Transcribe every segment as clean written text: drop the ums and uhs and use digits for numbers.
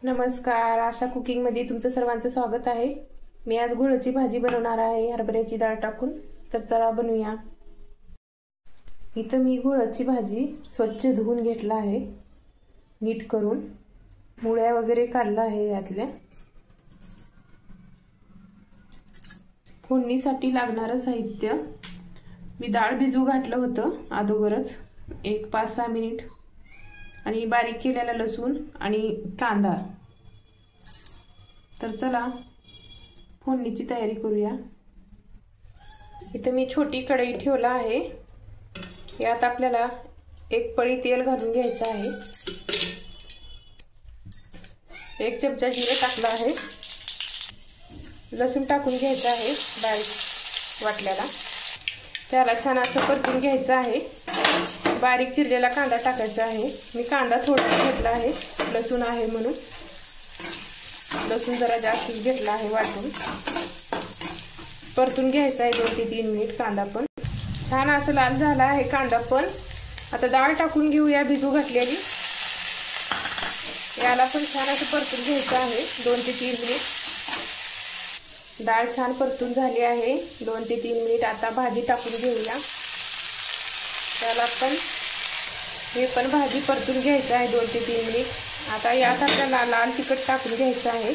नमस्कार, आशा कुकिंग मध्ये तुमचं सर्वांचं स्वागत आहे। मी आज गुळची भाजी बनवणार आहे हरभऱ्याची डाळ टाकून। तर चला बनवूया। इथं मी गुळची भाजी स्वच्छ धुवून घेतला आहे, नीट करून मुळ्या वगैरे काढला आहे यातल्या। फोडणीसाठी लागणारे साहित्य, मी डाळ भिजू घातलं होतं अगोदरच एक 5-6 मिनिट, आणि बारीक केलेला लसूण आणि कांदा। तर चला फोडणीची तयारी करूया। इथे मी छोटी कढई ठेवला आहे, यात आपल्याला एक पळी तेल घालून घ्यायचं आहे। 1 चमचा जिरे टाकला आहे, लसूण टाकून घ्यायचा आहे बारीक वाटलेला, त्याला छान असं परतून घ्यायचं आहे। बारीक चिरलेला कांदा टाकायचा आहे, मी कांदा थोडा घेतला आहे, लसूण आहे म्हणून लसूण जरा जास्त घेतला आहे वाटून। परतून घ्यायचा आहे 2 ते 3 मिनिट कांदा पण छान असं लाल झाला आहे कांदा पण। आता डाळ टाकून घेऊया भिजू घातलेली, याला पण छान असं परतून घ्यायचं आहे 2 ते 3 मिनिट। डाळ छान परतून झाली आहे 2 ते 3 मिनिट। आता भाजी टाकून घेऊया, त्याला पण हे पण भाजी परतून घ्यायचं आहे 2 ते 3 मिनिट। आता यात आपल्याला लाल तिखट टाकून घ्यायचं आहे,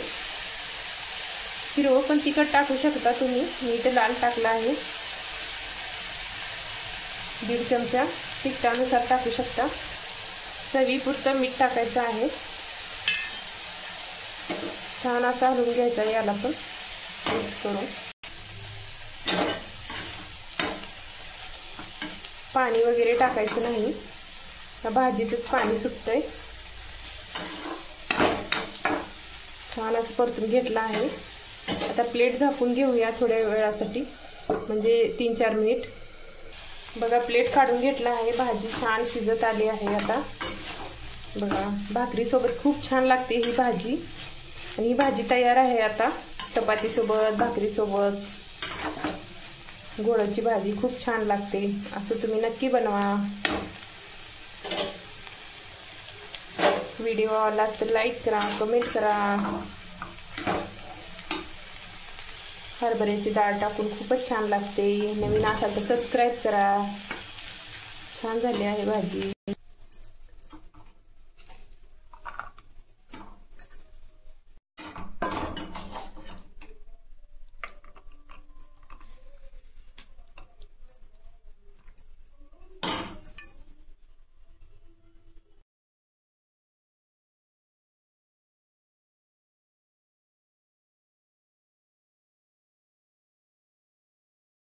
हिरवं पण तिखट टाकू शकता तुम्ही, मी ते लाल टाकलं आहे। 1.5 चमचा तिखटानुसार टाकू शकता, चवीपुरतं मीठ टाकायचं आहे। छान असं हलवून घ्यायचं आहे याला पण मिक्स करून। पाणी वगैरे टाकायचं नाही, भाजीतच पाणी सुटतंय। छान असं परतून घेतलं आहे। आता प्लेट झाकून घेऊया थोड्या वेळासाठी, म्हणजे 3-4 मिनिट। बघा प्लेट काढून घेतला आहे, भाजी छान शिजत आली आहे। आता बघा भाकरी सोबत खूप छान लागते ही भाजी, आणि ही भाजी तयार आहे आता चपाती सोबत, भाकरी सोबत। गुळची भाजी खूप छान लागते, असं तुम्ही नक्की बनवा। व्हिडिओ आवडला तर लाईक करा, कमेंट करा। हरभऱ्याची डाळ टाकून खूपच छान लागते, नवीन असाल तर सबस्क्राईब करा। छान झाली आहे भाजी।